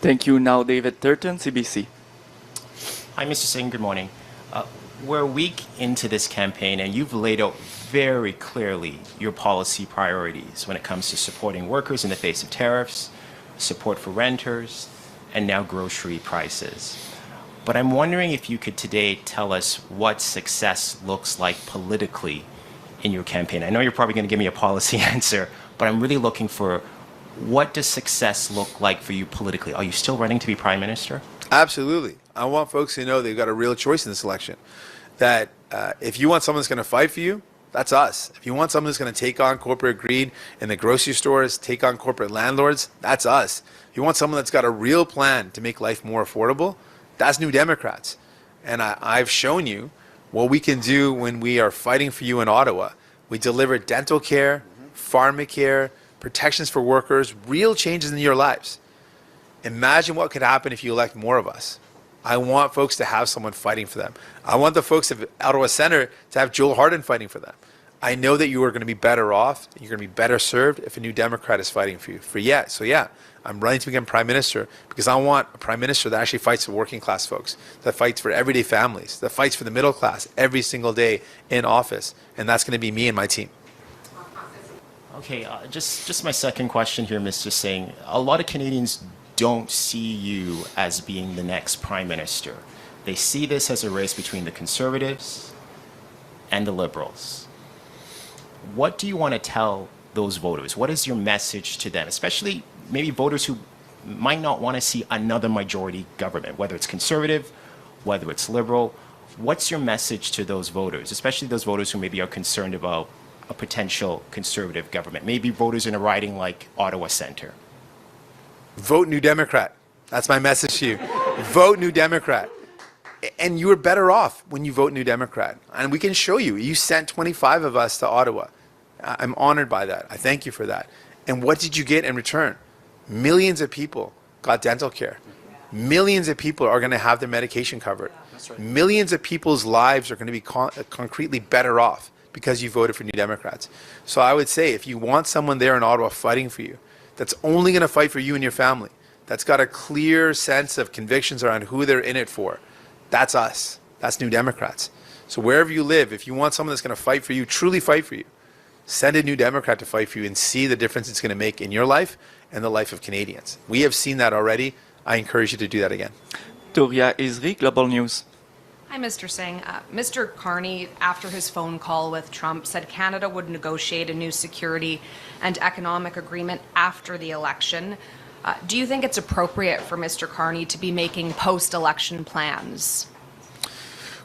Thank you. Now David Turton, CBC. Hi, Mr. Singh. Good morning. We're a week into this campaign, and you've laid out very clearly your policy priorities when it comes to supporting workers in the face of tariffs, support for renters, and now grocery prices. But I'm wondering if you could today tell us what success looks like politically in your campaign. I know you're probably going to give me a policy answer, but I'm really looking for what does success look like for you politically? Are you still running to be Prime Minister? Absolutely. I want folks to know they've got a real choice in this election. That if you want someone that's going to fight for you, that's us. If you want someone that's going to take on corporate greed in the grocery stores, take on corporate landlords, that's us. If you want someone that's got a real plan to make life more affordable, that's New Democrats. And I've shown you what we can do when we are fighting for you in Ottawa. We deliver dental care, pharmacare, protections for workers, real changes in your lives. Imagine what could happen if you elect more of us. I want folks to have someone fighting for them. I want the folks of Ottawa Centre to have Joel Harden fighting for them. I know that you are going to be better off, you're going to be better served if a New Democrat is fighting for you. I'm running to become Prime Minister because I want a Prime Minister that actually fights for working class folks, that fights for everyday families, that fights for the middle class every single day in office. And that's going to be me and my team. Okay, just my second question here, Mr. Singh. A lot of Canadians don't see you as being the next Prime Minister. They see this as a race between the Conservatives and the Liberals. What do you want to tell those voters? What is your message to them, especially maybe voters who might not want to see another majority government, whether it's Conservative, whether it's Liberal? What's your message to those voters, especially those voters who maybe are concerned about a potential Conservative government, maybe voters in a riding like Ottawa Centre? Vote New Democrat. That's my message to you. Vote New Democrat. And you are better off when you vote New Democrat. And we can show you. You sent 25 of us to Ottawa. I'm honored by that. I thank you for that. And what did you get in return? Millions of people got dental care. Millions of people are going to have their medication covered. Millions of people's lives are going to be concretely better off because you voted for New Democrats. So I would say if you want someone there in Ottawa fighting for you, that's only going to fight for you and your family, that's got a clear sense of convictions around who they're in it for, that's us. That's New Democrats. So wherever you live, if you want someone that's going to fight for you, truly fight for you, send a New Democrat to fight for you and see the difference it's going to make in your life and the life of Canadians. We have seen that already. I encourage you to do that again. Turia Isri, Global News. Hi, Mr. Singh. Mr. Carney, after his phone call with Trump, said Canada would negotiate a new security and economic agreement after the election. Do you think it's appropriate for Mr. Carney to be making post-election plans?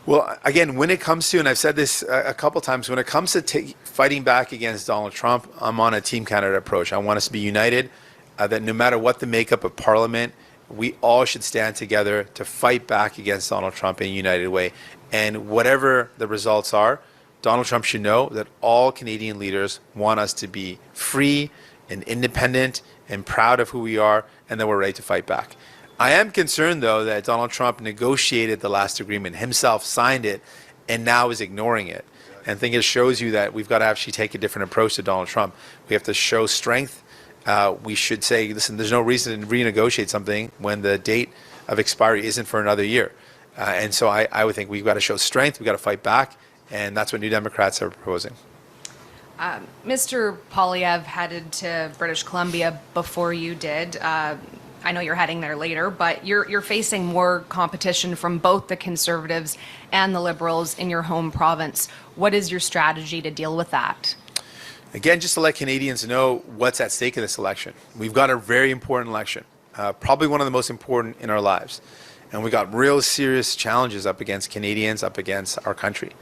Well, again, when it comes to, and I've said this a couple times, when it comes to fighting back against Donald Trump, I'm on a Team Canada approach. I want us to be united, that no matter what the makeup of Parliament, we all should stand together to fight back against Donald Trump in a united way. And whatever the results are, Donald Trump should know that all Canadian leaders want us to be free and independent and proud of who we are, and that we're ready to fight back. I am concerned, though, that Donald Trump negotiated the last agreement himself, signed it, and now is ignoring it. And I think it shows you that we've got to actually take a different approach to Donald Trump. We have to show strength. We should say, listen, there's no reason to renegotiate something when the date of expiry isn't for another year. And so I would think we've got to show strength, we've got to fight back, and that's what New Democrats are proposing. Mr. Poilievre headed to British Columbia before you did. I know you're heading there later, but you're facing more competition from both the Conservatives and the Liberals in your home province. What is your strategy to deal with that? Again, just to let Canadians know what's at stake in this election. We've got a very important election, probably one of the most important in our lives. And we got real serious challenges up against Canadians, up against our country.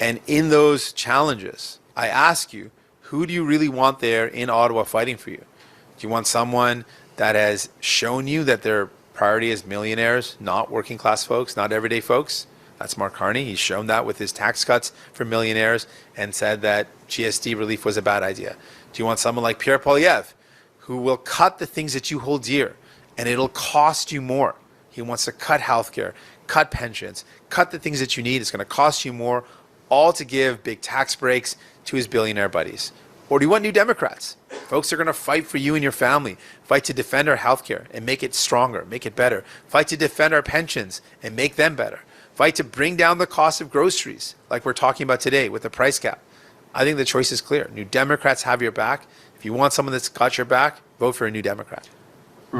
And in those challenges, I ask you, who do you really want there in Ottawa fighting for you? Do you want someone that has shown you that their priority is millionaires, not working class folks, not everyday folks? That's Mark Carney. He's shown that with his tax cuts for millionaires and said that GST relief was a bad idea. Do you want someone like Pierre Poilievre, who will cut the things that you hold dear, and it'll cost you more? He wants to cut healthcare, cut pensions, cut the things that you need. It's going to cost you more, all to give big tax breaks to his billionaire buddies. Or do you want New Democrats? Folks are going to fight for you and your family, fight to defend our healthcare and make it stronger, make it better, fight to defend our pensions and make them better, fight to bring down the cost of groceries like we're talking about today with the price cap. I think the choice is clear. New Democrats have your back. If you want someone that's got your back, vote for a New Democrat.